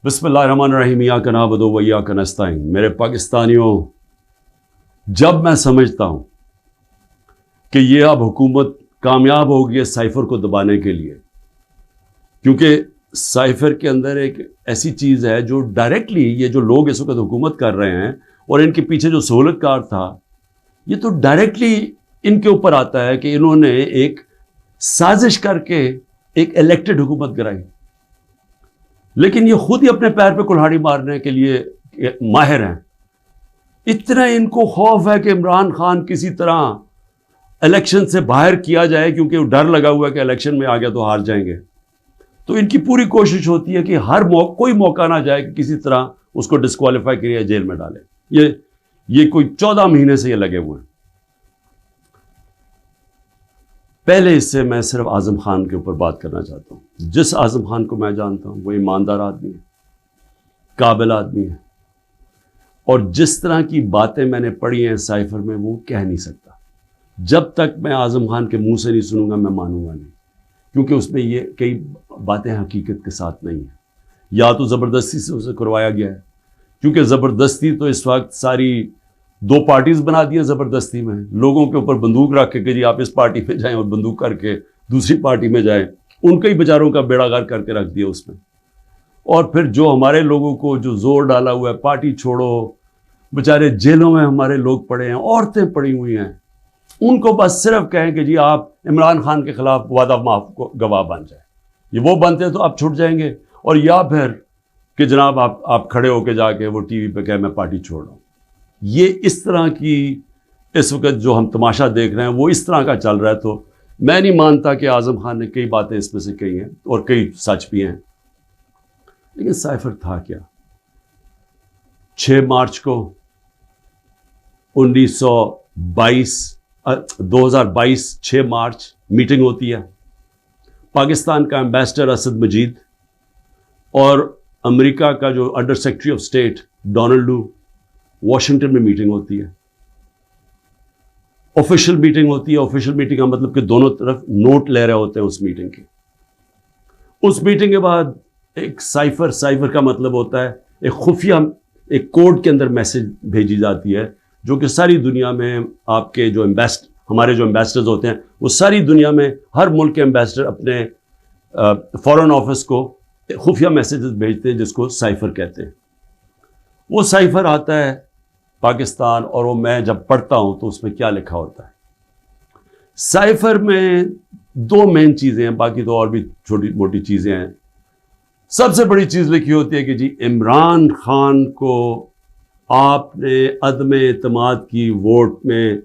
بسم اللہ الرحمن الرحیم ایاک نعبد و ایاک نستعین۔ میرے پاکستانیوں، جب میں سمجھتا ہوں کہ یہ اب حکومت کامیاب ہوگی سائفر کو دبانے کے لیے، کیونکہ سائفر کے اندر ایک ایسی چیز ہے جو ڈائریکٹلی یہ جو لوگ اس وقت حکومت کر رہے ہیں اور ان کے پیچھے جو سہولت کار تھا، یہ تو ڈائریکٹلی ان کے اوپر آتا ہے کہ انہوں نے ایک سازش کر کے ایک الیکٹڈ حکومت کرائی، لیکن یہ خود ہی اپنے پیر پہ کلہاڑی مارنے کے لیے ماہر ہیں۔ اتنا ان کو خوف ہے کہ عمران خان کسی طرح الیکشن سے باہر کیا جائے، کیونکہ ڈر لگا ہوا ہے کہ الیکشن میں آ گیا تو ہار جائیں گے، تو ان کی پوری کوشش ہوتی ہے کہ کوئی موقع نہ جائے کہ کسی طرح اس کو ڈسکوالیفائی کرے، جیل میں ڈالے۔ یہ کوئی 14 مہینے سے یہ لگے ہوئے ہیں۔ پہلے اس سے میں صرف اعظم خان کے اوپر بات کرنا چاہتا ہوں۔ جس اعظم خان کو میں جانتا ہوں وہ ایماندار آدمی ہے، قابل آدمی ہے، اور جس طرح کی باتیں میں نے پڑھی ہیں سائفر میں وہ کہہ نہیں سکتا۔ جب تک میں اعظم خان کے منہ سے نہیں سنوں گا میں مانوں گا نہیں، کیونکہ اس میں یہ کئی باتیں حقیقت کے ساتھ نہیں ہیں، یا تو زبردستی سے اسے کروایا گیا ہے، کیونکہ زبردستی تو اس وقت ساری 2 پارٹیز بنا دی ہیں۔ زبردستی میں لوگوں کے اوپر بندوق رکھ کے کہ جی آپ اس پارٹی میں جائیں، اور بندوق کر کے دوسری پارٹی میں جائیں، ان کے ہی بیچاروں کا بیڑا غرق کر کے رکھ دیا اس میں۔ اور پھر جو ہمارے لوگوں کو جو زور ڈالا ہوا ہے پارٹی چھوڑو، بیچارے جیلوں میں ہمارے لوگ پڑے ہیں، عورتیں پڑی ہوئی ہیں، ان کو بس صرف کہیں کہ جی آپ عمران خان کے خلاف وعدہ معاف گواہ بن جائیں، یہ وہ بنتے ہیں تو آپ چھٹ جائیں گے، اور یا پھر کہ جناب آپ کھڑے ہو کے جا کے وہ ٹی وی پہ کہیں میں پارٹی چھوڑ رہا ہوں۔ یہ اس طرح کی اس وقت جو ہم تماشا دیکھ رہے ہیں وہ اس طرح کا چل رہا ہے، تو میں نہیں مانتا کہ اعظم خان نے کئی باتیں اس میں سے کہی ہیں اور کئی سچ بھی ہیں، لیکن سائفر تھا کیا؟ 6 مارچ کو 2022 6 مارچ میٹنگ ہوتی ہے۔ پاکستان کا ایمبیسڈر اسد مجید اور امریکہ کا جو under secretary of state Donald Lu, Washington میں میٹنگ ہوتی ہے، آفیشیل میٹنگ ہوتی ہے۔ آفیشیل میٹنگ کا مطلب کہ دونوں طرف نوٹ لے رہے ہوتے ہیں اس میٹنگ کے۔ اس میٹنگ کے بعد ایک سائفر کا مطلب ہوتا ہے ایک خفیہ ایک کوڈ کے اندر میسج بھیجی جاتی ہے، جو کہ ساری دنیا میں آپ کے جو ہمارے جو ایمبیسڈرز ہوتے ہیں وہ ساری دنیا میں ہر ملک کے ایمبیسڈر اپنے فارن آفس کو خفیہ میسیجز بھیجتے ہیں، جس کو سائفر کہتے ہیں۔ وہ سائفر آتا ہے پاکستان، اور وہ میں جب پڑھتا ہوں تو اس میں کیا لکھا ہوتا ہے؟ سائفر میں 2 مین چیزیں ہیں، باقی تو اور بھی چھوٹی موٹی چیزیں ہیں۔ سب سے بڑی چیز لکھی ہوتی ہے کہ جی عمران خان کو آپ نے عدم اعتماد کی ووٹ میں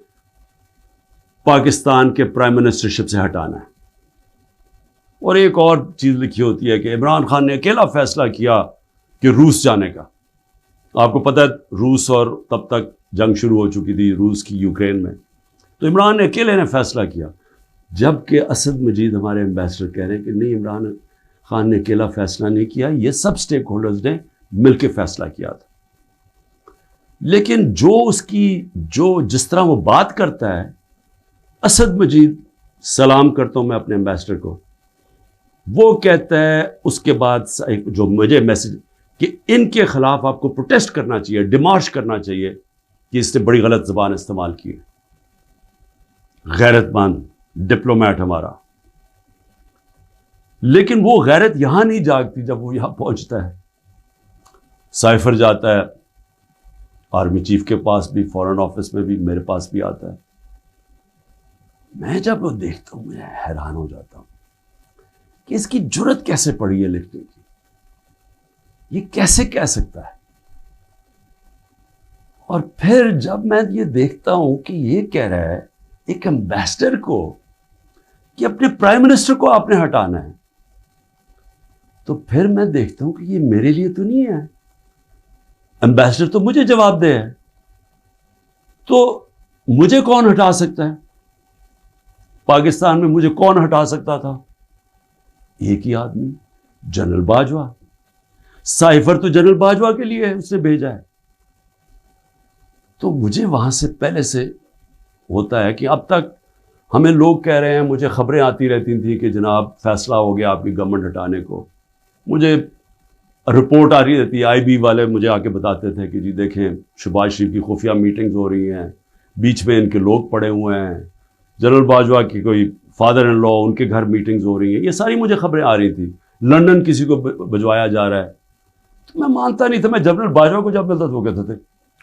پاکستان کے پرائم منسٹرشپ سے ہٹانا ہے۔ اور ایک اور چیز لکھی ہوتی ہے کہ عمران خان نے اکیلا فیصلہ کیا کہ روس جانے کا۔ آپ کو پتہ ہے روس، اور تب تک جنگ شروع ہو چکی تھی روس کی یوکرین میں، تو عمران نے اکیلے نے فیصلہ کیا، جبکہ اسد مجید ہمارے ایمبیسڈر کہہ رہے ہیں کہ نہیں، عمران خان نے اکیلا فیصلہ نہیں کیا، یہ سب سٹیک ہولڈرز نے مل کے فیصلہ کیا تھا۔ لیکن جس طرح وہ بات کرتا ہے، اسد مجید، سلام کرتا ہوں میں اپنے ایمبیسڈر کو، وہ کہتا ہے اس کے بعد جو مجھے میسج کہ ان کے خلاف آپ کو پروٹیسٹ کرنا چاہیے، ڈیمارش کرنا چاہیے کہ اس نے بڑی غلط زبان استعمال کی ہے۔ غیرت مند ڈپلومیٹ ہمارا، لیکن وہ غیرت یہاں نہیں جاگتی جب وہ یہاں پہنچتا ہے۔ سائفر جاتا ہے آرمی چیف کے پاس بھی، فورن آفس میں بھی، میرے پاس بھی آتا ہے۔ میں جب وہ دیکھتا ہوں میں حیران ہو جاتا ہوں کہ اس کی جرت کیسے پڑی ہے لکھنے کی، یہ کیسے کہہ سکتا ہے؟ اور پھر جب میں یہ دیکھتا ہوں کہ یہ کہہ رہا ہے ایک ایمبیسڈر کو کہ اپنے پرائم منسٹر کو آپ نے ہٹانا ہے، تو پھر میں دیکھتا ہوں کہ یہ میرے لیے تو نہیں ہے، ایمبیسڈر تو مجھے جواب دے ہے، تو مجھے کون ہٹا سکتا ہے؟ پاکستان میں مجھے کون ہٹا سکتا تھا؟ ایک ہی آدمی، جنرل باجوہ۔ سائفر تو جنرل باجوہ کے لیے ہے، اس نے بھیجا ہے۔ تو مجھے وہاں سے پہلے سے ہوتا ہے کہ اب تک ہمیں لوگ کہہ رہے ہیں، مجھے خبریں آتی رہتی تھیں کہ جناب فیصلہ ہو گیا آپ کی گورنمنٹ ہٹانے کو، مجھے رپورٹ آ رہی رہتی ہے, IB والے مجھے آ کے بتاتے تھے کہ جی دیکھیں شہباز شریف کی خفیہ میٹنگز ہو رہی ہیں, بیچ میں ان کے لوگ پڑے ہوئے ہیں, جنرل باجوہ کی کوئی فادر ان لا ان کے گھر میٹنگز ہو رہی ہیں. یہ ساری مجھے خبریں آ رہی تھیں. لنڈن کسی کو بھجوایا جا رہا ہے. تو میں مانتا نہیں تھا. میں جنرل باجوہ کو جب ملتا تو وہ کہتے تھے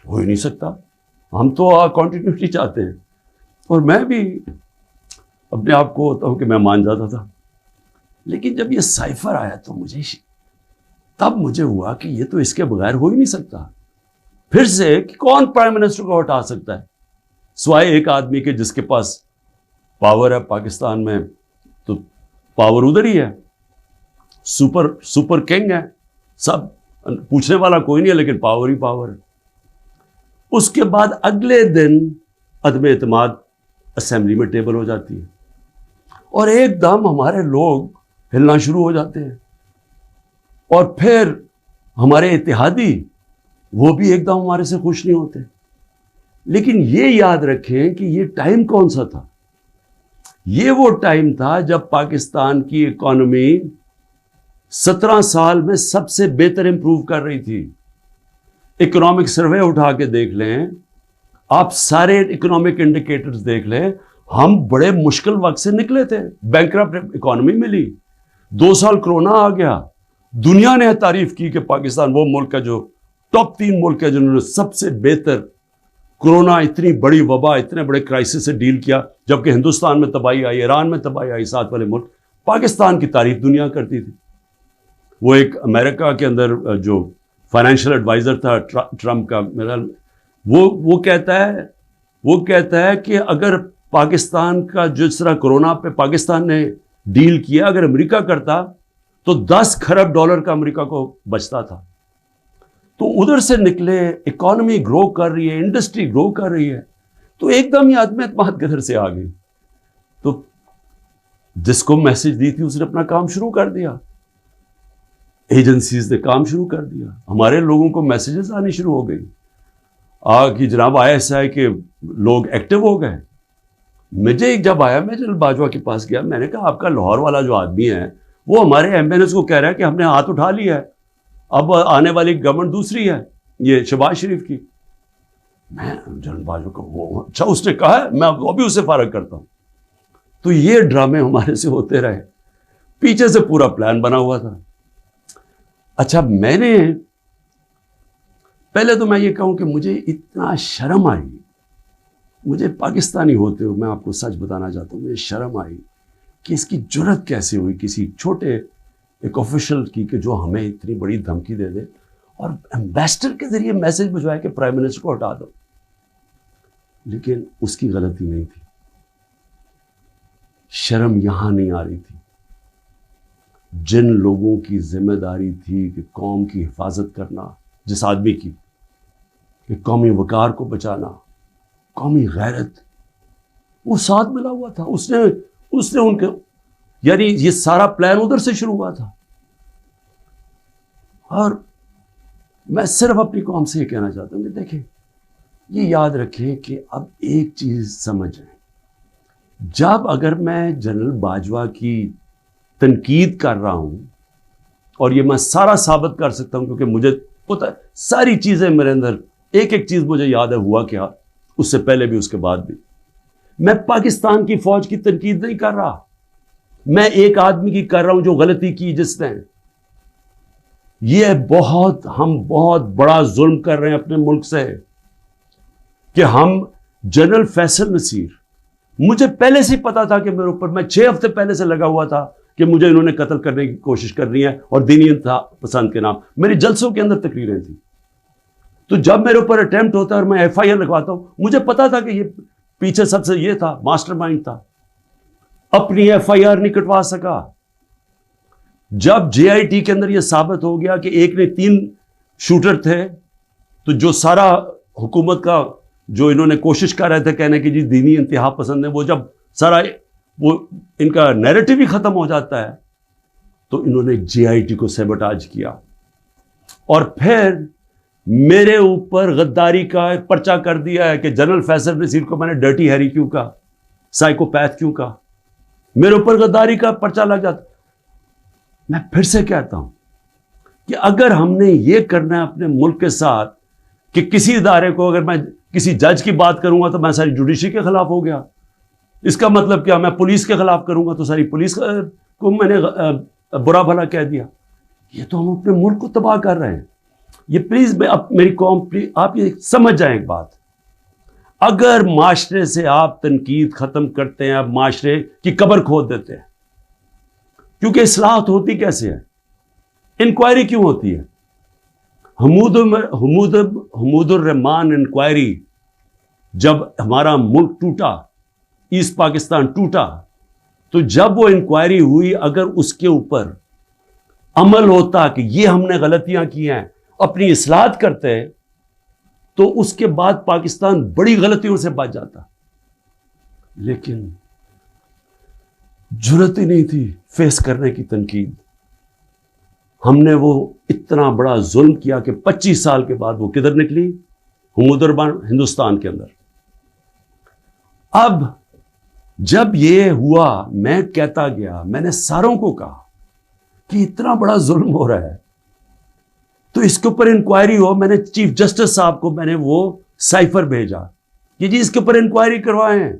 ہو ہی نہیں سکتا, ہم تو کنٹینیوٹی چاہتے ہیں. اور میں بھی اپنے آپ کو ہوتا ہوں کہ میں مان جاتا تھا. لیکن جب یہ سائفر آیا تو تب مجھے ہوا کہ یہ تو اس کے بغیر ہو ہی نہیں سکتا. پھر سے کہ کون پرائم منسٹر کو ہٹا سکتا ہے سوائے ایک آدمی کے جس کے پاس پاور ہے پاکستان میں, تو پاور ادھر ہی ہے, سپر کنگ ہے, سب پوچھنے والا کوئی نہیں ہے لیکن پاور ہی پاور ہے. اس کے بعد اگلے دن عدم اعتماد اسمبلی میں ٹیبل ہو جاتی ہے اور ایک دم ہمارے لوگ ہلنا شروع ہو جاتے ہیں. اور پھر ہمارے اتحادی وہ بھی ایک دم ہمارے سے خوش نہیں ہوتے. لیکن یہ یاد رکھیں کہ یہ ٹائم کون سا تھا. یہ وہ ٹائم تھا جب پاکستان کی اکانومی 17 سال میں سب سے بہتر امپروو کر رہی تھی. اکنامک سروے اٹھا کے دیکھ لیں آپ, سارے اکنامک انڈیکیٹرز دیکھ لیں, ہم بڑے مشکل وقت سے نکلے تھے. بینکرپٹ اکانومی ملی, 2 سال کرونا آ گیا. دنیا نے تعریف کی کہ پاکستان وہ ملک ہے جو ٹاپ 3 ملک ہے جنہوں نے سب سے بہتر کرونا, اتنی بڑی وبا, اتنے بڑے کرائسس سے ڈیل کیا. جبکہ ہندوستان میں تباہی آئی, ایران میں تباہی آئی, ساتھ والے ملک, پاکستان کی تعریف دنیا کرتی تھی. وہ ایک امریکہ کے اندر جو فائنینشیل ایڈوائزر تھا ٹرمپ کا, میرا وہ کہتا ہے کہ اگر پاکستان کا جس طرح کرونا پہ پاکستان نے ڈیل کیا, اگر امریکہ کرتا تو 10 کھرب ڈالر کا امریکہ کو بچتا تھا. تو ادھر سے نکلے, اکانومی گرو کر رہی ہے, انڈسٹری گرو کر رہی ہے, تو ایک دم یہ عدم اعتماد کدھر سے آ گئی. تو جس کو میسج دی تھی اس نے اپنا کام شروع کر دیا, ایجنسیز نے کام شروع کر دیا, ہمارے لوگوں کو میسیجز آنی شروع ہو گئی کہ جناب ISI کے لوگ ایکٹیو ہو گئے. مجھے جب آیا, میں جنرل باجوہ کے پاس گیا, میں نے کہا آپ کا لاہور والا جو آدمی ہے وہ ہمارے MNS کو کہہ رہا ہے کہ ہم نے ہاتھ اٹھا لیا ہے, اب آنے والی گورنمنٹ دوسری ہے, یہ شہباز شریف کی. میں جنرل باجوہ کو وہ اچھا اس نے کہا ہے, میں ابھی اسے فارغ کرتا ہوں. تو یہ ڈرامے ہمارے سے ہوتے رہے, پیچھے سے پورا پلان بنا ہوا تھا. اچھا میں نے پہلے تو میں یہ کہوں کہ مجھے اتنا شرم آئی, مجھے پاکستانی ہوتے ہوئے میں آپ کو سچ بتانا چاہتا ہوں, مجھے شرم آئی کہ اس کی جرت کیسے ہوئی کسی چھوٹے ایک آفیشل کی کہ جو ہمیں اتنی بڑی دھمکی دے دے اور ایمبیسڈر کے ذریعے میسج بھجوائے کہ پرائم منسٹر کو ہٹا دو. لیکن اس کی غلطی نہیں تھی, شرم یہاں نہیں آ رہی تھی. جن لوگوں کی ذمہ داری تھی کہ قوم کی حفاظت کرنا, جس آدمی کی کہ قومی وقار کو بچانا, قومی غیرت, وہ ساتھ ملا ہوا تھا. اس نے ان کے, یعنی یہ سارا پلان ادھر سے شروع ہوا تھا. اور میں صرف اپنی قوم سے یہ کہنا چاہتا ہوں کہ دیکھیں, یہ یاد رکھیں کہ اب ایک چیز سمجھیں, جب اگر میں جنرل باجوہ کی تنقید کر رہا ہوں, اور یہ میں سارا ثابت کر سکتا ہوں کیونکہ مجھے پتہ ہے ساری چیزیں میرے اندر, ایک ایک چیز مجھے یاد ہے ہوا کیا, اس سے پہلے بھی اس کے بعد بھی. میں پاکستان کی فوج کی تنقید نہیں کر رہا, میں ایک آدمی کی کر رہا ہوں جو غلطی کی جس نے. یہ ہم بہت بڑا ظلم کر رہے ہیں اپنے ملک سے کہ ہم جنرل فیصل نصیر, مجھے پہلے سے پتا تھا کہ میرے اوپر, میں 6 ہفتے پہلے سے لگا ہوا تھا کہ مجھے انہوں نے قتل کرنے کی کوشش کر رہی ہے اور دینی انتہا پسند کے نام, میری جلسوں کے اندر تقریریں تھیں. تو جب میرے اوپر اٹیمپٹ ہوتا ہے اور میں FIR لگواتا ہوں, مجھے پتا تھا کہ یہ پیچھے سب سے یہ تھا, ماسٹر مائنڈ تھا. اپنی FIR نہیں کٹوا سکا. جب JIT کے اندر یہ ثابت ہو گیا کہ ایک نے 3 شوٹر تھے, تو جو سارا حکومت کا جو انہوں نے کوشش کر رہے تھے کہنے کی جی دینی انتہا پسند ہے, وہ جب سارا وہ ان کا نیریٹو ہی ختم ہو جاتا ہے, تو انہوں نے JIT کو سیبوٹاج کیا. اور پھر میرے اوپر غداری کا پرچہ کر دیا ہے کہ جنرل فیصل نصیر کو میں نے ڈرٹی ہیری کیوں کہا, سائیکوپیتھ کیوں کہا, میرے اوپر غداری کا پرچہ لگ جاتا. میں پھر سے کہتا ہوں کہ اگر ہم نے یہ کرنا ہے اپنے ملک کے ساتھ کہ کسی ادارے کو اگر میں کسی جج کی بات کروں گا تو میں ساری جوڈیشری کے خلاف ہو گیا، اس کا مطلب کیا؟ میں پولیس کے خلاف کروں گا تو ساری پولیس کو میں نے برا بھلا کہہ دیا. یہ تو ہم اپنے ملک کو تباہ کر رہے ہیں. یہ پلیز میری قوم آپ یہ سمجھ جائیں ایک بات، اگر معاشرے سے آپ تنقید ختم کرتے ہیں، آپ معاشرے کی قبر کھود دیتے ہیں. کیونکہ اصلاحات ہوتی کیسے ہے؟ انکوائری کیوں ہوتی ہے؟ حمود الرحمان انکوائری، جب ہمارا ملک ٹوٹا، ایسٹ پاکستان ٹوٹا، تو جب وہ انکوائری ہوئی، اگر اس کے اوپر عمل ہوتا کہ یہ ہم نے غلطیاں کی ہیں، اپنی اصلاحات کرتے، تو اس کے بعد پاکستان بڑی غلطیوں سے بچ جاتا. لیکن جرات ہی نہیں تھی فیس کرنے کی تنقید. ہم نے وہ اتنا بڑا ظلم کیا کہ 25 سال کے بعد وہ کدھر نکلی؟ حمود الرحمان ہندوستان کے اندر. اب جب یہ ہوا، میں کہتا گیا، میں نے ساروں کو کہا کہ اتنا بڑا ظلم ہو رہا ہے تو اس کے اوپر انکوائری ہو. میں نے چیف جسٹس صاحب کو میں نے وہ سائفر بھیجا کہ جی اس کے اوپر انکوائری کروائیں.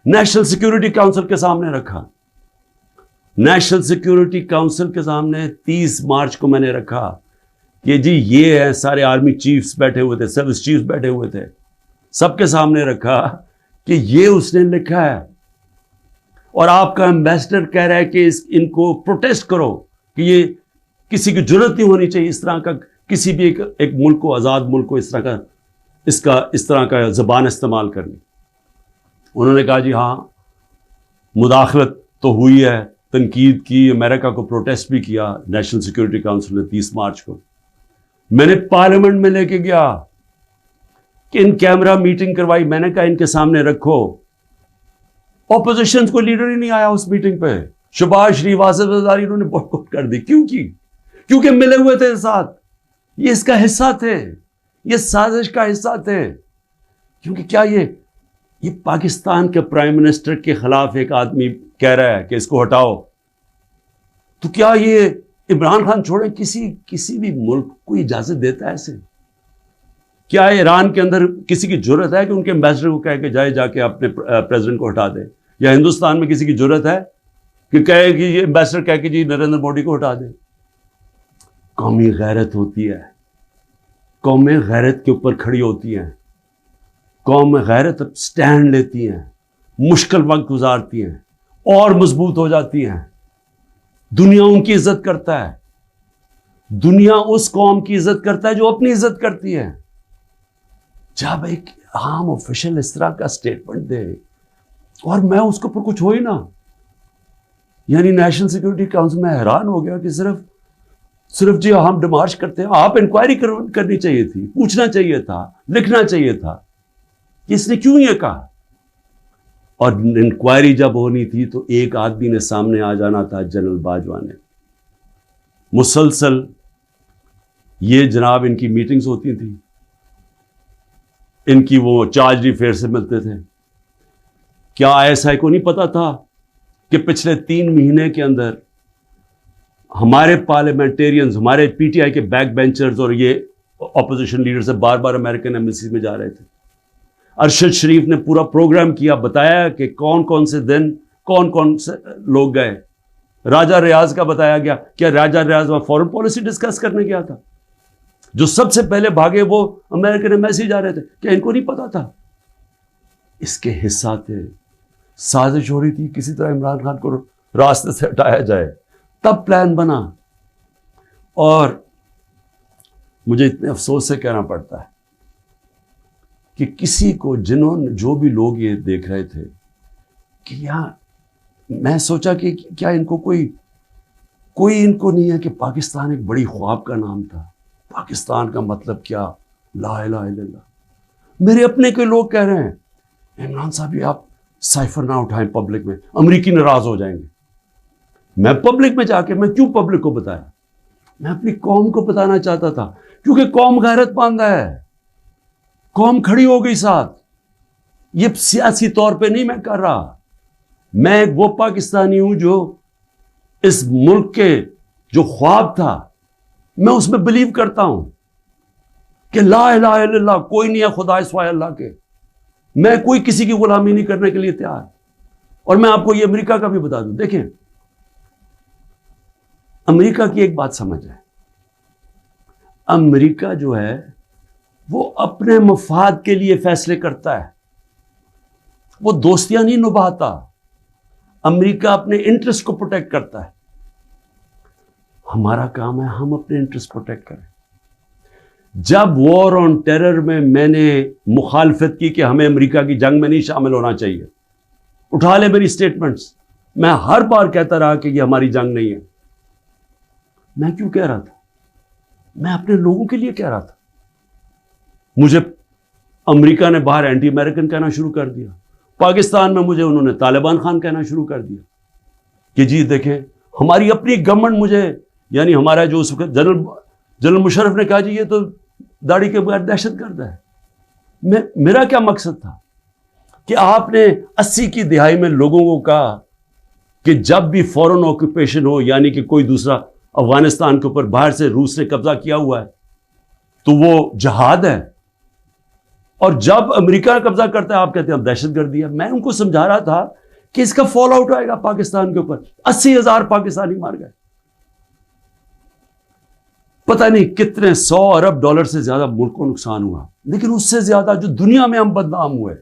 نیشنل سیکیورٹی کاؤنسل کے سامنے رکھا. نیشنل سیکیورٹی کاؤنسل کے سامنے 30 مارچ کو میں نے رکھا کہ جی یہ ہے، سارے آرمی چیفز بیٹھے ہوئے تھے، سروس چیفز بیٹھے ہوئے تھے، سب کے سامنے رکھا کہ یہ اس نے لکھا ہے اور آپ کا ایمبیسڈر کہہ رہا ہے کہ ان کو پروٹیسٹ کرو کہ یہ کسی کی جرات نہیں ہونی چاہیے اس طرح کا، کسی بھی ایک ملک کو، آزاد ملک کو اس طرح کا زبان استعمال کرنی. انہوں نے کہا جی ہاں مداخلت تو ہوئی ہے، تنقید کی، امریکہ کو پروٹیسٹ بھی کیا نیشنل سیکیورٹی کاؤنسل نے 30 مارچ کو. میں نے پارلیمنٹ میں لے کے گیا کہ ان کیمرہ میٹنگ کروائی. میں نے کہا ان کے سامنے رکھو. اپوزیشن کو لیڈر ہی نہیں آیا اس میٹنگ پہ. شہباز شریف، آصف زرداری، انہوں نے بائیکاٹ کر دی. کیوں کی؟ کیونکہ ملے ہوئے تھے ساتھ، یہ اس کا حصہ تھے، یہ سازش کا حصہ تھے. کیونکہ کیا یہ پاکستان کے پرائم منسٹر کے خلاف ایک آدمی کہہ رہا ہے کہ اس کو ہٹاؤ، تو کیا یہ عمران خان چھوڑیں کسی بھی ملک کو اجازت دیتا ہے ایسے؟ کیا ایران کے اندر کسی کی جرت ہے کہ ان کے ایمبیسڈر کو کہے کہ جا کے اپنے پریزیڈنٹ کو ہٹا دے؟ یا ہندوستان میں کسی کی جرت ہے کہ کہے کہ یہ ایمبیسڈر کہہ کے جی نریندر مودی کو ہٹا دے؟ قومی غیرت ہوتی ہے، قومیں غیرت کے اوپر کھڑی ہوتی ہیں، قوم غیرت سٹینڈ لیتی ہیں، مشکل وقت گزارتی ہیں اور مضبوط ہو جاتی ہیں. دنیا ان کی عزت کرتا ہے، دنیا اس قوم کی عزت کرتا ہے جو اپنی عزت کرتی ہے. جب ایک عام آفیشل اس طرح کا سٹیٹمنٹ دے اور میں اس کے اوپر کچھ ہو ہی نہ، یعنی نیشنل سیکیورٹی کاؤنسل میں حیران ہو گیا کہ صرف جی ہم ڈیمارش کرتے ہیں. آپ انکوائری کرنی چاہیے تھی، پوچھنا چاہیے تھا، لکھنا چاہیے تھا کہ اس نے کیوں یہ کہا. اور انکوائری جب ہونی تھی تو ایک آدمی نے سامنے آ جانا تھا، جنرل باجوہ نے. مسلسل یہ جناب ان کی میٹنگز ہوتی تھیں، ان کی وہ چارج افیئر سے ملتے تھے. کیا ایسا کو نہیں پتا تھا کہ پچھلے 3 مہینے کے اندر ہمارے پارلیمنٹیرینز، ہمارے پی ٹی آئی کے بیک بینچرز اور یہ اپوزیشن لیڈر سے بار بار امریکن ایمبیسی میں جا رہے تھے. ارشد شریف نے پورا پروگرام کیا، بتایا کہ کون سے دن کون سے لوگ گئے. راجہ ریاض کا بتایا گیا. کیا راجہ ریاض وہاں فورن پالیسی ڈسکس کرنے گیا تھا؟ جو سب سے پہلے بھاگے وہ امریکن ایمبیسی جا رہے تھے. کیا ان کو نہیں پتا تھا؟ اس کے حصہ تھے. سازش ہو رہی تھی کسی طرح عمران خان کو راستے سے ہٹایا جائے، تب پلان بنا. اور مجھے اتنے افسوس سے کہنا پڑتا ہے کہ کسی کو جو بھی لوگ یہ دیکھ رہے تھے کہ میں سوچا کہ کیا ان کو کوئی ان کو نہیں ہے کہ پاکستان ایک بڑی خواب کا نام تھا. پاکستان کا مطلب کیا؟ لا الہ الا اللہ. میرے اپنے کے لوگ کہہ رہے ہیں عمران صاحب یہ آپ سائفر نہ اٹھائیں پبلک میں، امریکی ناراض ہو جائیں گے. میں پبلک میں جا کے میں کیوں پبلک کو بتایا؟ میں اپنی قوم کو بتانا چاہتا تھا، کیونکہ قوم غیرت مند ہے، قوم کھڑی ہو گئی ساتھ. یہ سیاسی طور پہ نہیں میں کر رہا، میں ایک وہ پاکستانی ہوں جو اس ملک کے جو خواب تھا میں اس میں بلیو کرتا ہوں کہ لا الہ الا اللہ، کوئی نہیں ہے خدا سوائے اللہ کے، میں کوئی کسی کی غلامی نہیں کرنے کے لیے تیار۔ اور میں آپ کو یہ امریکہ کا بھی بتا دوں، دیکھیں امریکہ کی ایک بات سمجھ ہے، امریکہ جو ہے وہ اپنے مفاد کے لیے فیصلے کرتا ہے، وہ دوستیاں نہیں نبھاتا، امریکہ اپنے انٹرسٹ کو پروٹیکٹ کرتا ہے۔ ہمارا کام ہے ہم اپنے انٹرسٹ پروٹیکٹ کریں۔ جب وار آن ٹیرر میں نے مخالفت کی کہ ہمیں امریکہ کی جنگ میں نہیں شامل ہونا چاہیے، اٹھا لے میری سٹیٹمنٹس، میں ہر بار کہتا رہا کہ یہ ہماری جنگ نہیں ہے۔ میں کیوں کہہ رہا تھا؟ میں اپنے لوگوں کے لیے کہہ رہا تھا۔ مجھے امریکہ نے باہر اینٹی امریکن کہنا شروع کر دیا، پاکستان میں مجھے انہوں نے طالبان خان کہنا شروع کر دیا کہ جی دیکھیں ہماری اپنی گورنمنٹ مجھے، یعنی ہمارا جو اس وقت جنرل مشرف نے کہا جی یہ تو داڑھی کے بغیر دہشت گرد ہے۔ میرا کیا مقصد تھا کہ آپ نے 80 کی دہائی میں لوگوں کو کہا کہ جب بھی فورن آکوپیشن ہو، یعنی کہ کوئی دوسرا افغانستان کے اوپر باہر سے روس نے قبضہ کیا ہوا ہے تو وہ جہاد ہے، اور جب امریکہ قبضہ کرتا ہے آپ کہتے ہیں دہشت گردی ہے۔ میں ان کو سمجھا رہا تھا کہ اس کا فال آؤٹ آئے گا پاکستان کے اوپر، 80,000 پاکستانی مار گئے، پتہ نہیں کتنے 100 ارب ڈالر سے زیادہ ملک کو نقصان ہوا، لیکن اس سے زیادہ جو دنیا میں ہم بدنام ہوئے،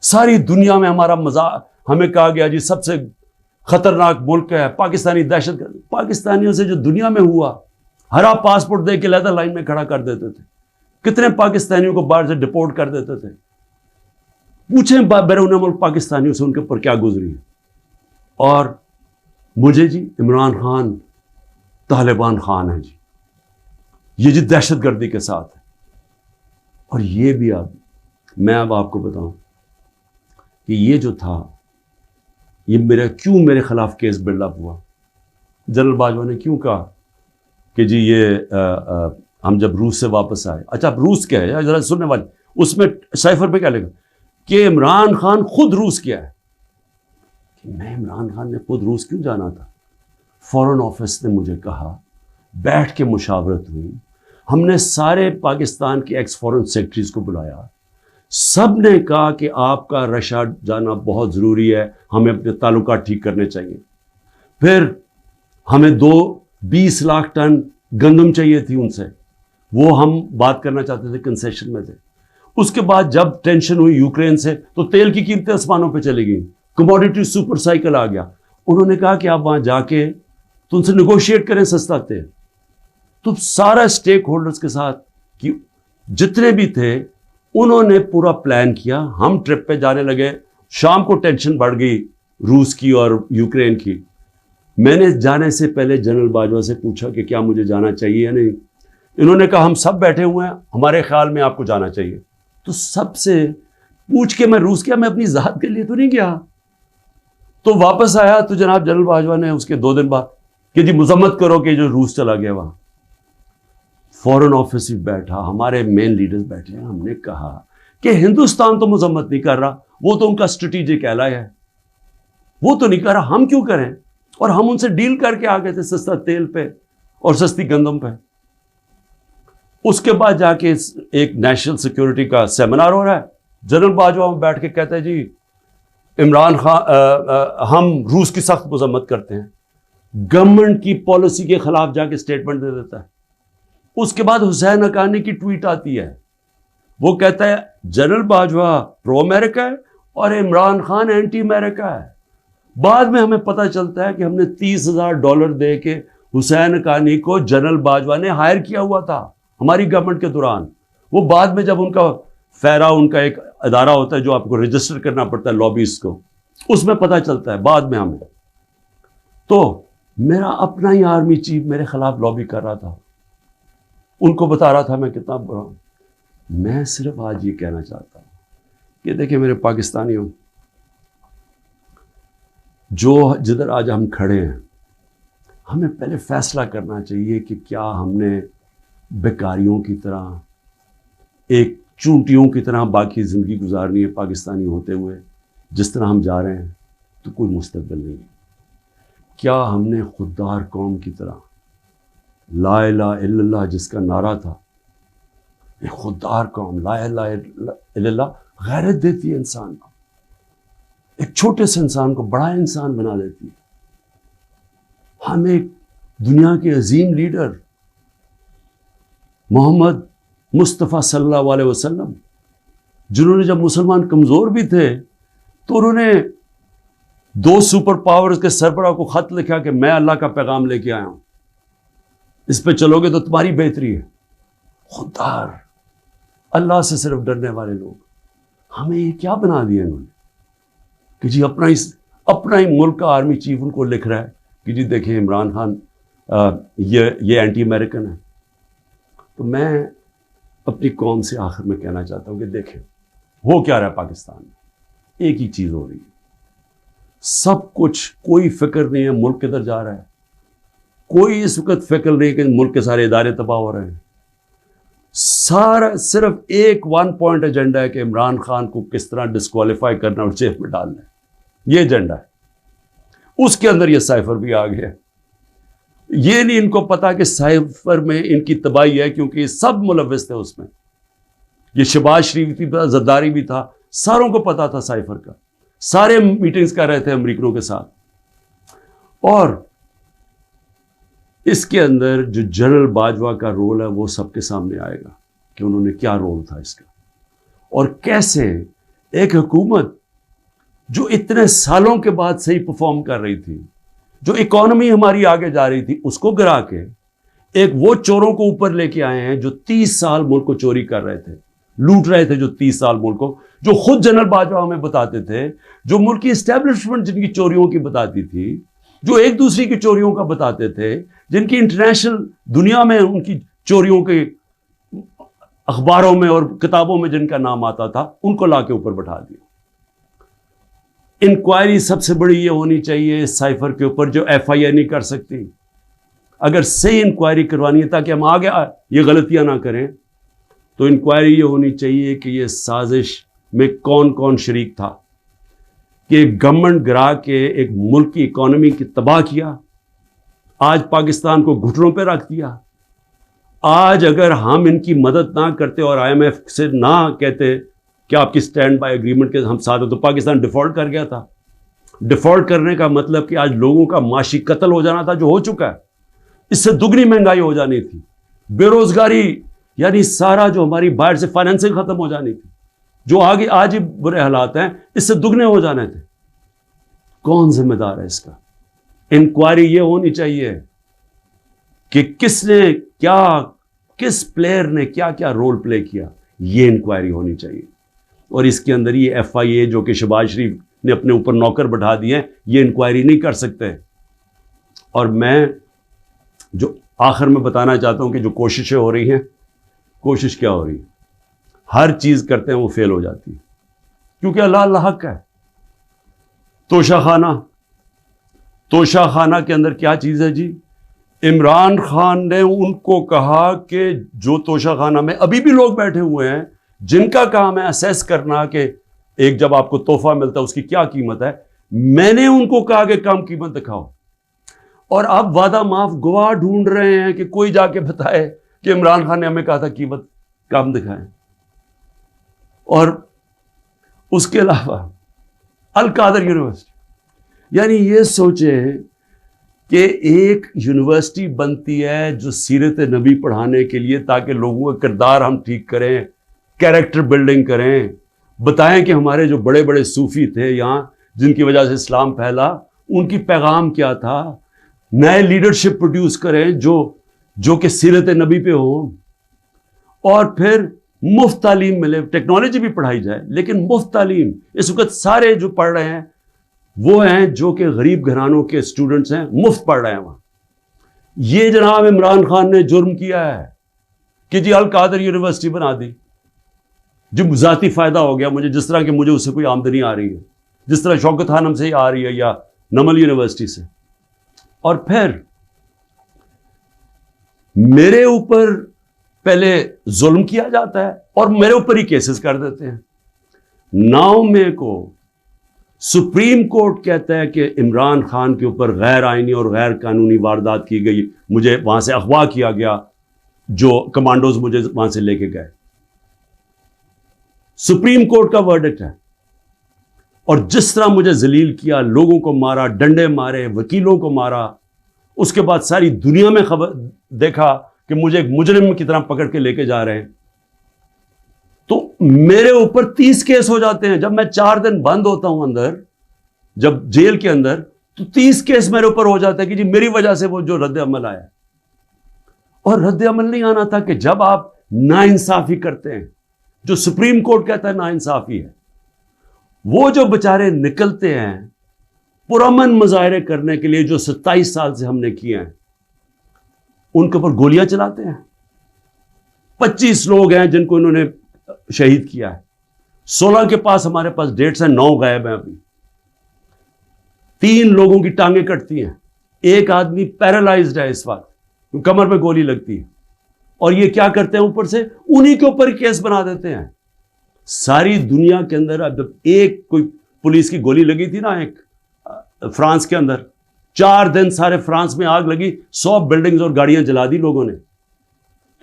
ساری دنیا میں ہمارا مذاق، ہمیں کہا گیا جی سب سے خطرناک ملک ہے پاکستانی دہشت گرد۔ پاکستانیوں سے جو دنیا میں ہوا، ہرا پاسپورٹ دے کے لیدر لائن میں کھڑا کر دیتے تھے، کتنے پاکستانیوں کو باہر سے ڈپورٹ کر دیتے تھے۔ پوچھیں بیرون ملک پاکستانیوں سے ان کے اوپر کیا گزری ہے۔ اور مجھے جی عمران خان طالبان خان ہے جی، یہ جی دہشت گردی کے ساتھ ہے۔ اور یہ بھی میں اب آپ کو بتاؤں کہ یہ جو تھا یہ کیوں میرے خلاف کیس بلڈ اپ ہوا۔ جنرل باجوہ نے کیوں کہا کہ جی یہ ہم جب روس سے واپس آئے، اچھا اب روس کیا ہے ذرا سننے والے، اس میں سائفر پہ کیا لکھا کہ عمران خان خود روس کیا ہے۔ میں عمران خان نے خود روس کیوں جانا تھا؟ فورن آفس نے مجھے کہا، بیٹھ کے مشاورت ہوئی، ہم نے سارے پاکستان کے ایکس فورن سیکرٹریز کو بلایا، سب نے کہا کہ آپ کا رشیا جانا بہت ضروری ہے، ہمیں اپنے تعلقات ٹھیک کرنے چاہیے۔ پھر ہمیں 20 لاکھ ٹن گندم چاہیے تھی ان سے، وہ ہم بات کرنا چاہتے تھے، کنسیشن میں تھے۔ اس کے بعد جب ٹینشن ہوئی یوکرین سے تو تیل کی قیمتیں آسمانوں پہ چلی گئیں، کموڈیٹی سپر سائیکل آ گیا۔ انہوں نے کہا کہ آپ وہاں جا کے تو ان سے نیگوشیٹ کریں سستا تیل۔ تو سارا سٹیک ہولڈرز کے ساتھ کہ جتنے بھی تھے انہوں نے پورا پلان کیا، ہم ٹرپ پہ جانے لگے۔ شام کو ٹینشن بڑھ گئی روس کی اور یوکرین کی۔ میں نے جانے سے پہلے جنرل باجوہ سے پوچھا کہ کیا مجھے جانا چاہیے یا نہیں۔ انہوں نے کہا ہم سب بیٹھے ہوئے ہیں، ہمارے خیال میں آپ کو جانا چاہیے۔ تو سب سے پوچھ کے میں روس گیا، میں اپنی ذات کے لیے تو نہیں گیا۔ تو واپس آیا تو جناب جنرل باجوہ نے اس کے 2 دن بعد کہ جی مذمت کرو کہ جو روس چلا گیا وہاں۔ فورن آفس بھی بیٹھا، ہمارے مین لیڈرز بیٹھے ہیں، ہم نے کہا کہ ہندوستان تو مذمت نہیں کر رہا، وہ تو ان کا اسٹریٹجک ایلائی ہے، وہ تو نہیں کر رہا، ہم کیوں کریں؟ اور ہم ان سے ڈیل کر کے آ گئے تھے سستا تیل پہ اور سستی گندم پہ۔ اس کے بعد جا کے ایک نیشنل سیکیورٹی کا سیمینار ہو رہا ہے، جنرل باجوہ بیٹھ کے کہتا ہے جی عمران خان ہم روس کی سخت مذمت کرتے ہیں، گورنمنٹ کی پالیسی کے خلاف جا کے سٹیٹمنٹ دے دیتا ہے۔ اس کے بعد حسین حقانی کی ٹویٹ آتی ہے، وہ کہتا ہے جنرل باجوہ پرو امریکہ ہے اور عمران خان اینٹی امریکہ ہے۔ بعد میں ہمیں پتہ چلتا ہے کہ ہم نے $30,000 دے کے حسین حقانی کو جنرل باجوہ نے ہائر کیا ہوا تھا ہماری گورنمنٹ کے دوران۔ وہ بعد میں جب ان کا فیرا، ان کا ایک ادارہ ہوتا ہے جو آپ کو رجسٹر کرنا پڑتا ہے لابیز کو، اس میں پتہ چلتا ہے بعد میں ہمیں۔ تو میرا اپنا ہی آرمی چیف میرے خلاف لابی کر رہا تھا، ان کو بتا رہا تھا میں کتنا برا ہوں۔ میں صرف آج یہ کہنا چاہتا ہوں کہ دیکھیں میرے پاکستانیوں، جو جدھر آج ہم کھڑے ہیں، ہمیں پہلے فیصلہ کرنا چاہیے کہ کیا ہم نے بیکاریوں کی طرح، ایک چونٹیوں کی طرح باقی زندگی گزارنی ہے پاکستانی ہوتے ہوئے؟ جس طرح ہم جا رہے ہیں تو کوئی مستقبل نہیں ہے۔ کیا ہم نے خوددار قوم کی طرح لا الہ الا اللہ جس کا نعرہ تھا، ایک خوددار قوم، لا الہ الا اللہ غیرت دیتی ہے انسان کو، ایک چھوٹے سے انسان کو بڑا انسان بنا دیتی ہے۔ ہم ایک دنیا کے عظیم لیڈر محمد مصطفیٰ صلی اللہ علیہ وسلم، جنہوں نے جب مسلمان کمزور بھی تھے تو انہوں نے 2 سپر پاورز کے سربراہ کو خط لکھا کہ میں اللہ کا پیغام لے کے آیا ہوں، اس پہ چلو گے تو تمہاری بہتری ہے۔ خوددار، اللہ سے صرف ڈرنے والے لوگ، ہمیں یہ کیا بنا دیا انہوں نے کہ جی اپنا ہی ملک کا آرمی چیف ان کو لکھ رہا ہے کہ جی دیکھیں عمران خان یہ اینٹی امریکن ہے۔ تو میں اپنی قوم سے آخر میں کہنا چاہتا ہوں کہ دیکھیں ہو کیا رہا ہے پاکستان میں، ایک ہی چیز ہو رہی ہے، سب کچھ، کوئی فکر نہیں ہے ملک کدھر جا رہا ہے، کوئی اس وقت فکر نہیں کہ ملک کے سارے ادارے تباہ ہو رہے ہیں، سارا صرف ایک 1 پوائنٹ ایجنڈا ہے کہ عمران خان کو کس طرح ڈسکوالیفائی کرنا اور جیل میں ڈالنا ہے، یہ ایجنڈا ہے۔ اس کے اندر یہ سائفر بھی آ گیا، یہ نہیں ان کو پتا کہ سائفر میں ان کی تباہی ہے، کیونکہ یہ سب ملوث تھے اس میں، یہ شہباز شریف بھی تھا، زرداری بھی تھا، ساروں کو پتا تھا سائفر کا، سارے میٹنگز کر رہے تھے امریکنوں کے ساتھ۔ اور اس کے اندر جو جنرل باجوہ کا رول ہے وہ سب کے سامنے آئے گا کہ انہوں نے کیا رول تھا اس کا، اور کیسے ایک حکومت جو اتنے سالوں کے بعد صحیح پرفارم کر رہی تھی، جو اکانومی ہماری آگے جا رہی تھی، اس کو گرا کے ایک وہ چوروں کو اوپر لے کے آئے ہیں جو 30 سال ملک کو چوری کر رہے تھے، لوٹ رہے تھے، جو 30 سال ملک کو، جو خود جنرل باجوہ ہمیں بتاتے تھے، جو ملک کی اسٹیبلشمنٹ جن کی چوریوں کی بتاتی تھی، جو ایک دوسری کی چوریوں کا بتاتے تھے، جن کی انٹرنیشنل دنیا میں ان کی چوریوں کے اخباروں میں اور کتابوں میں جن کا نام آتا تھا، ان کو لا کے اوپر بٹھا دیا۔ انکوائری سب سے بڑی یہ ہونی چاہیے سائفر کے اوپر، جو ایف آئی اے نہیں کر سکتی، اگر صحیح انکوائری کروانی ہے تاکہ ہم آگے یہ غلطیاں نہ کریں، تو انکوائری یہ ہونی چاہیے کہ یہ سازش میں کون کون شریک تھا کہ گورنمنٹ گرا کے ایک ملک کی اکانومی کی تباہ کیا، آج پاکستان کو گھٹنوں پہ رکھ دیا۔ آج اگر ہم ان کی مدد نہ کرتے اور آئی ایم ایف سے نہ کہتے کہ آپ کی سٹینڈ بائی ایگریمنٹ کے ہم ساتھ ہیں، تو پاکستان ڈیفالٹ کر گیا تھا۔ ڈیفالٹ کرنے کا مطلب کہ آج لوگوں کا معاشی قتل ہو جانا تھا، جو ہو چکا ہے، اس سے دگنی مہنگائی ہو جانی تھی، بے روزگاری یعنی سارا جو ہماری باہر سے فائنینسنگ ختم ہو جانی تھی، جو آگے آج ہی برے حالات ہیں، اس سے دگنے ہو جانے تھے۔ کون ذمہ دار ہے اس کا؟ انکوائری یہ ہونی چاہیے کہ کس نے کیا، کس پلیئر نے کیا کیا رول پلے کیا، یہ انکوائری ہونی چاہیے۔ اور اس کے اندر یہ ایف آئی اے جو کہ شہباز شریف نے اپنے اوپر نوکر بٹھا دیے ہیں، یہ انکوائری نہیں کر سکتے۔ اور میں جو آخر میں بتانا چاہتا ہوں کہ جو کوششیں ہو رہی ہیں، کوشش کیا ہو رہی ہے؟ ہر چیز کرتے ہیں وہ فیل ہو جاتی ہے، کیونکہ اللہ حق ہے۔ توشہ خانہ کے اندر کیا چیز ہے جی؟ عمران خان نے ان کو کہا کہ جو توشہ خانہ میں ابھی بھی لوگ بیٹھے ہوئے ہیں جن کا کام ہے اسیس کرنا کہ ایک جب آپ کو تحفہ ملتا ہے اس کی کیا قیمت ہے، میں نے ان کو کہا کہ کم قیمت دکھاؤ، اور اب وعدہ معاف گواہ ڈھونڈ رہے ہیں کہ کوئی جا کے بتائے کہ عمران خان نے ہمیں کہا تھا قیمت کم دکھائیں۔ اور اس کے علاوہ القادر یونیورسٹی، یعنی یہ سوچیں کہ ایک یونیورسٹی بنتی ہے جو سیرت نبی پڑھانے کے لیے، تاکہ لوگوں کا کردار ہم ٹھیک کریں، کیریکٹر بلڈنگ کریں، بتائیں کہ ہمارے جو بڑے بڑے صوفی تھے یہاں جن کی وجہ سے اسلام پھیلا، ان کی پیغام کیا تھا، نئے لیڈرشپ پروڈیوس کریں جو کہ سیرت نبی پہ ہوں، اور پھر مفت تعلیم ملے، ٹیکنالوجی بھی پڑھائی جائے لیکن مفت تعلیم۔ اس وقت سارے جو پڑھ رہے ہیں وہ ہیں جو کہ غریب گھرانوں کے اسٹوڈنٹس ہیں، مفت پڑھ رہے ہیں وہاں۔ یہ جناب عمران خان نے جرم کیا ہے کہ جی القادر یونیورسٹی بنا دی، جو ذاتی فائدہ ہو گیا مجھے، جس طرح کہ مجھے اس سے کوئی آمدنی آ رہی ہے، جس طرح شوکت خانم سے ہی آ رہی ہے یا نمل یونیورسٹی سے۔ اور پھر میرے اوپر پہلے ظلم کیا جاتا ہے اور میرے اوپر ہی کیسز کر دیتے ہیں۔ 9 مئی کو سپریم کورٹ کہتا ہے کہ عمران خان کے اوپر غیر آئینی اور غیر قانونی واردات کی گئی، مجھے وہاں سے اغوا کیا گیا، جو کمانڈوز مجھے وہاں سے لے کے گئے. سپریم کورٹ کا ورڈکٹ ہے. اور جس طرح مجھے ذلیل کیا، لوگوں کو مارا، ڈنڈے مارے، وکیلوں کو مارا، اس کے بعد ساری دنیا میں خبر دیکھا کہ مجھے ایک مجرم کی طرح پکڑ کے لے کے جا رہے ہیں. تو میرے اوپر 30 کیس ہو جاتے ہیں. جب میں 4 دن بند ہوتا ہوں اندر، جب جیل کے اندر، تو 30 کیس میرے اوپر ہو جاتا ہے کہ جی میری وجہ سے وہ جو رد عمل آیا. اور رد عمل نہیں آنا تھا کہ جب آپ ناانصافی کرتے ہیں، جو سپریم کورٹ کہتا ہے ناانصافی ہے، وہ جو بچارے نکلتے ہیں پرامن مظاہرے کرنے کے لیے، جو 27 سال سے ہم نے کیے ہیں، ان کے اوپر گولیاں چلاتے ہیں. 25 لوگ ہیں جن کو انہوں نے شہید کیا ہے. 16 کے پاس ہمارے پاس ڈیٹس ہیں، 9 غائب ہیں ابھی. 3 لوگوں کی ٹانگیں کٹتی ہیں. ایک آدمی پیرالائزڈ ہے اس وقت، کمر پہ گولی لگتی ہے. اور یہ کیا کرتے ہیں، اوپر سے انہی کے اوپر کیس بنا دیتے ہیں. ساری دنیا کے اندر اب جب ایک کوئی پولیس کی گولی لگی تھی نا، ایک فرانس کے اندر، 4 دن سارے فرانس میں آگ لگی، 100 بلڈنگز اور گاڑیاں جلا دی لوگوں نے.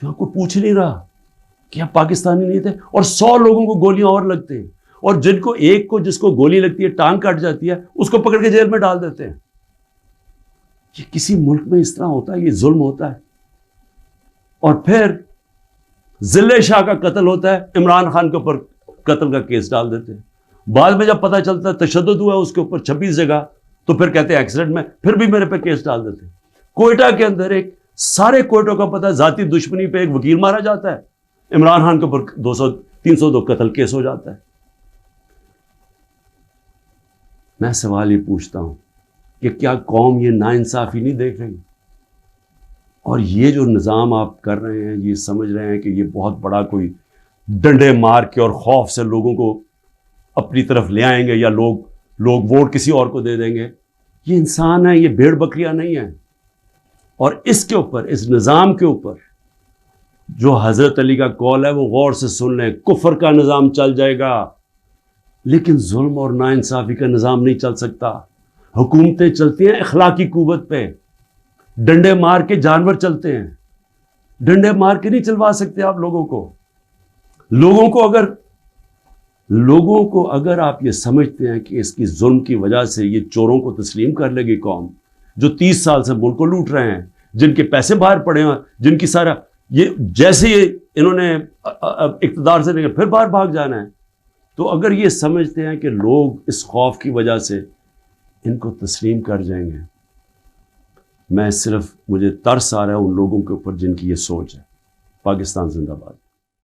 تو آپ کو پوچھ نہیں رہا کہ آپ پاکستانی نہیں تھے. اور 100 لوگوں کو گولیاں اور لگتے ہیں، اور جن کو ایک کو جس کو گولی لگتی ہے، ٹانگ کٹ جاتی ہے، اس کو پکڑ کے جیل میں ڈال دیتے ہیں. یہ کسی ملک میں اس طرح ہوتا ہے؟ یہ ظلم ہوتا ہے. اور پھر ضلع شاہ کا قتل ہوتا ہے، عمران خان کے اوپر قتل کا کیس ڈال دیتے ہیں. بعد میں جب پتہ چلتا ہے تشدد ہوا اس کے اوپر 26 جگہ، تو پھر کہتے ہیں ایکسیڈنٹ میں، پھر بھی میرے پہ کیس ڈال دیتے ہیں. کوئٹہ کے اندر ایک سارے کوئٹوں کا پتہ ہے، ذاتی دشمنی پہ ایک وکیل مارا جاتا ہے، عمران خان کے اوپر 302 قتل کیس ہو جاتا ہے. میں سوال یہ پوچھتا ہوں کہ کیا قوم یہ ناانصافی نہیں دیکھ رہی؟ اور یہ جو نظام آپ کر رہے ہیں، یہ سمجھ رہے ہیں کہ یہ بہت بڑا کوئی ڈنڈے مار کے اور خوف سے لوگوں کو اپنی طرف لے آئیں گے، یا لوگ ووٹ کسی اور کو دے دیں گے. یہ انسان ہے، یہ بھیڑ بکریاں نہیں ہیں. اور اس کے اوپر، اس نظام کے اوپر جو حضرت علی کا قول ہے وہ غور سے سن لیں. کفر کا نظام چل جائے گا، لیکن ظلم اور ناانصافی کا نظام نہیں چل سکتا. حکومتیں چلتی ہیں اخلاقی قوت پہ. ڈنڈے مار کے جانور چلتے ہیں، ڈنڈے مار کے نہیں چلوا سکتے آپ لوگوں کو. لوگوں کو اگر آپ یہ سمجھتے ہیں کہ اس کی ظلم کی وجہ سے یہ چوروں کو تسلیم کر لے گی قوم، جو 30 سال سے ملک کو لوٹ رہے ہیں، جن کے پیسے باہر پڑے ہیں، جن کی سارا یہ جیسے انہوں نے اقتدار سے لے کے پھر باہر بھاگ جانا ہے، تو اگر یہ سمجھتے ہیں کہ لوگ اس خوف کی وجہ سے ان کو تسلیم کر جائیں گے، مجھے ترس آ رہا ہے ان لوگوں کے اوپر جن کی یہ سوچ ہے. پاکستان زندہ باد.